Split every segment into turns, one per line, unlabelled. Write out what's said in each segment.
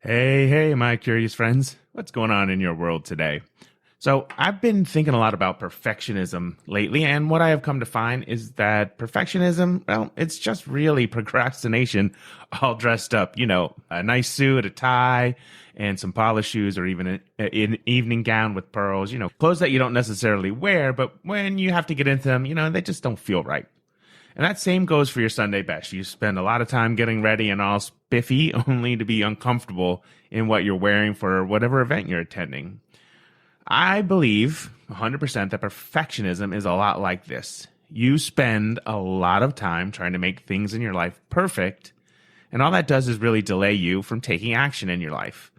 Hey, my curious friends. What's going on in your world today? So, I've been thinking a lot about perfectionism lately, and what I have come to find is that perfectionism, well, it's just really procrastination all dressed up. A nice suit, a tie, and some polished shoes, or even an evening gown with pearls, clothes that you don't necessarily wear, but when you have to get into them, they just don't feel right. And that same goes for your Sunday best. You spend a lot of time getting ready and all spiffy only to be uncomfortable in what you're wearing for whatever event you're attending. I believe 100% that perfectionism is a lot like this. You spend a lot of time trying to make things in your life perfect, and all that does is really delay you from taking action in your life.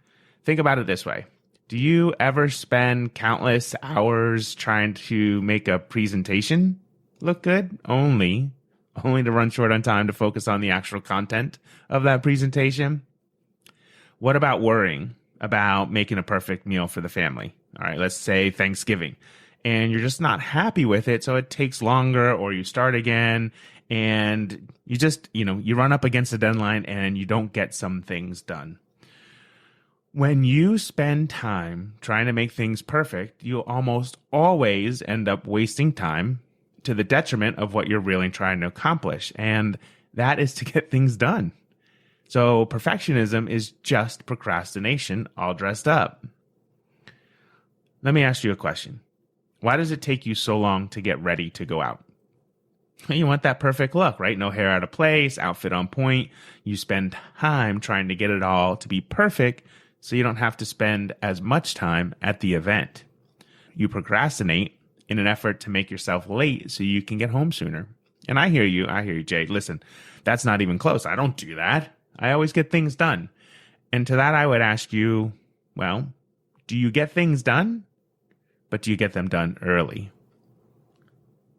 Think about it this way. Do you ever spend countless hours trying to make a presentation look good? Only to run short on time to focus on the actual content of that presentation? What about worrying about making a perfect meal for the family? All right, let's say Thanksgiving, and you're just not happy with it, so it takes longer, or you start again, and you run up against a deadline and you don't get some things done. When you spend time trying to make things perfect, you almost always end up wasting time to the detriment of what you're really trying to accomplish. And that is to get things done. So perfectionism is just procrastination all dressed up. Let me ask you a question. Why does it take you so long to get ready to go out? You want that perfect look, right? No hair out of place, outfit on point. You spend time trying to get it all to be perfect so you don't have to spend as much time at the event. You procrastinate in an effort to make yourself late so you can get home sooner. And I hear you, Jay. Listen, that's not even close. I don't do that. I always get things done. And to that, I would ask you, well, do you get things done? But do you get them done early?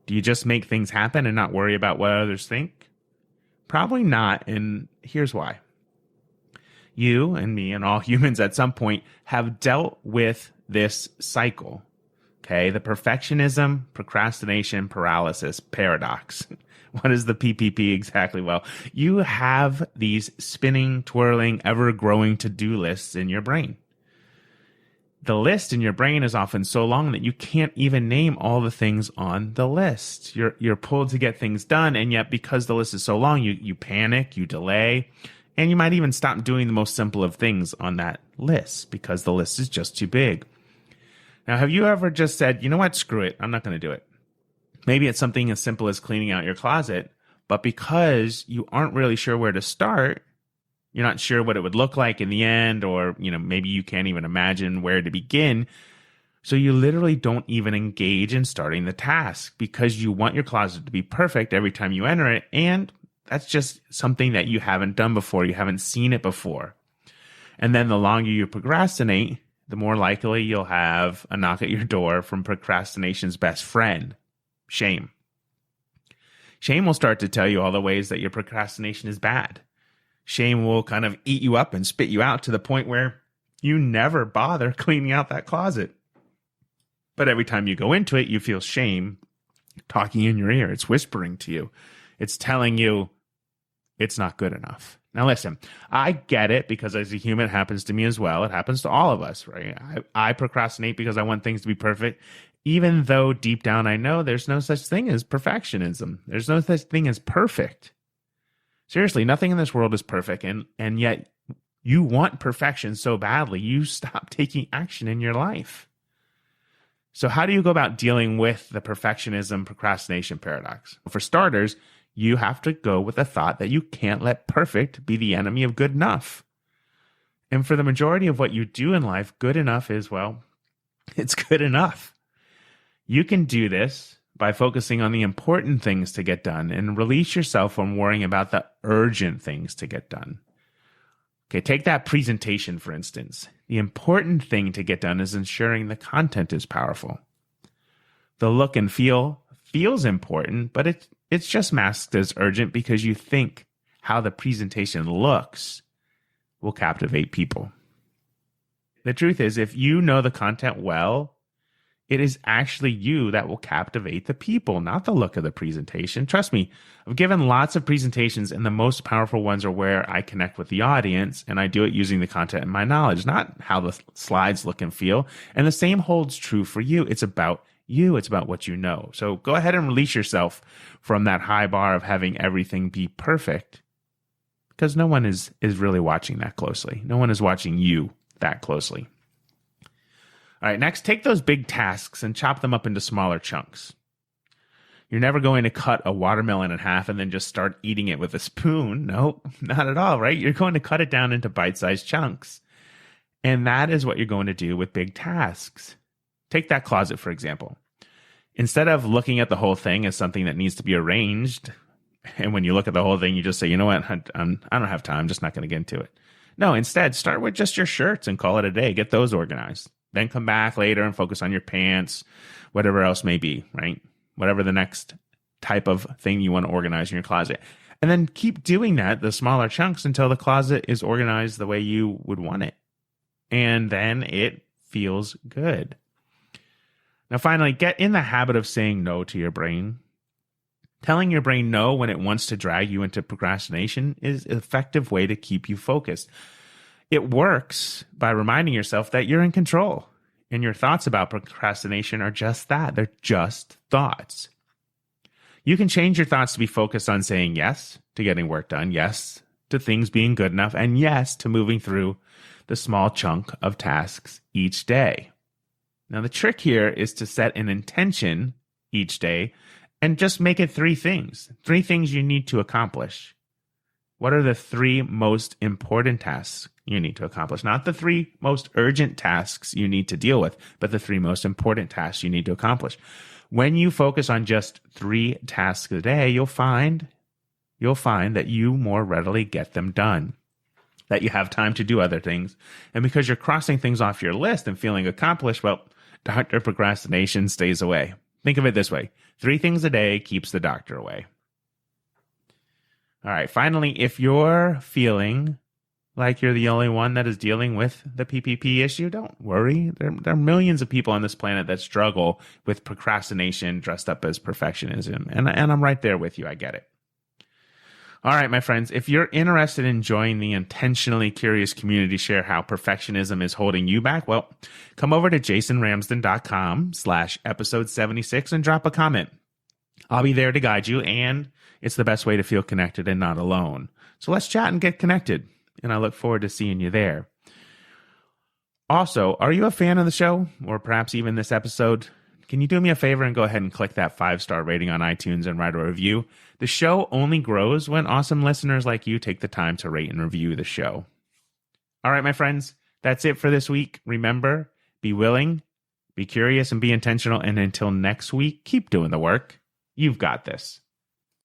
Do you just make things happen and not worry about what others think? Probably not, and here's why. You and me and all humans at some point have dealt with this cycle. Okay, the perfectionism, procrastination, paralysis paradox. What is the PPP exactly? Well, you have these spinning, twirling, ever-growing to-do lists in your brain. The list in your brain is often so long that you can't even name all the things on the list. You're pulled to get things done, and yet because the list is so long, you panic, you delay, and you might even stop doing the most simple of things on that list because the list is just too big. Now, have you ever just said, you know what, screw it, I'm not going to do it? Maybe it's something as simple as cleaning out your closet, but because you aren't really sure where to start, you're not sure what it would look like in the end, or maybe you can't even imagine where to begin, so you literally don't even engage in starting the task because you want your closet to be perfect every time you enter it, and that's just something that you haven't done before, you haven't seen it before. And then the longer you procrastinate, the more likely you'll have a knock at your door from procrastination's best friend, shame. Shame will start to tell you all the ways that your procrastination is bad. Shame will kind of eat you up and spit you out to the point where you never bother cleaning out that closet. But every time you go into it, you feel shame talking in your ear. It's whispering to you. It's telling you it's not good enough. Now listen, I get it because as a human, it happens to me as well. It happens to all of us, right? I procrastinate because I want things to be perfect, even though deep down I know there's no such thing as perfectionism. There's no such thing as perfect. Seriously, nothing in this world is perfect, and yet you want perfection so badly, you stop taking action in your life. So how do you go about dealing with the perfectionism procrastination paradox? For starters, you have to go with the thought that you can't let perfect be the enemy of good enough. And for the majority of what you do in life, good enough is, well, it's good enough. You can do this by focusing on the important things to get done and release yourself from worrying about the urgent things to get done. Okay, take that presentation, for instance. The important thing to get done is ensuring the content is powerful. The look and feel feels important, but it's just masked as urgent because you think how the presentation looks will captivate people. The truth is, if you know the content well, It is actually you that will captivate the people, not the look of the presentation. Trust me, I've given lots of presentations, and the most powerful ones are where I connect with the audience, and I do it using the content and my knowledge, not how the slides look and feel. And the same holds true for you. It's about you. It's about what you know. So go ahead and release yourself from that high bar of having everything be perfect, because no one is really watching that closely. No one is watching you that closely. All right, next, take those big tasks and chop them up into smaller chunks. You're never going to cut a watermelon in half and then just start eating it with a spoon. Nope, not at all, right? You're going to cut it down into bite-sized chunks. And that is what you're going to do with big tasks. Take that closet, for example. Instead of looking at the whole thing as something that needs to be arranged, and when you look at the whole thing, you just say, you know what, I don't have time, I'm just not going to get into it. No, instead, start with just your shirts and call it a day. Get those organized. Then come back later and focus on your pants, whatever else may be, right? Whatever the next type of thing you want to organize in your closet. And then keep doing that, the smaller chunks, until the closet is organized the way you would want it. And then it feels good. Now, finally, get in the habit of saying no to your brain. Telling your brain no when it wants to drag you into procrastination is an effective way to keep you focused. It works by reminding yourself that you're in control, and your thoughts about procrastination are just that. They're just thoughts. You can change your thoughts to be focused on saying yes to getting work done, yes to things being good enough, and yes to moving through the small chunk of tasks each day. Now, the trick here is to set an intention each day and just make it three things you need to accomplish. What are the three most important tasks you need to accomplish? Not the three most urgent tasks you need to deal with, but the three most important tasks you need to accomplish. When you focus on just 3 tasks a day, you'll find that you more readily get them done, that you have time to do other things. And because you're crossing things off your list and feeling accomplished, well, Dr. Procrastination stays away. Think of it this way. 3 things a day keeps the doctor away. All right, finally, if you're feeling like you're the only one that is dealing with the PPP issue, don't worry. There are millions of people on this planet that struggle with procrastination dressed up as perfectionism. And I'm right there with you. I get it. All right, my friends, if you're interested in joining the Intentionally Curious community, share how perfectionism is holding you back, well, come over to jasonramsden.com/episode 76 and drop a comment. I'll be there to guide you, and it's the best way to feel connected and not alone. So let's chat and get connected, and I look forward to seeing you there. Also, are you a fan of the show, or perhaps even this episode? Can you do me a favor and go ahead and click that 5-star rating on iTunes and write a review? The show only grows when awesome listeners like you take the time to rate and review the show. All right, my friends, that's it for this week. Remember, be willing, be curious, and be intentional. And until next week, keep doing the work. You've got this.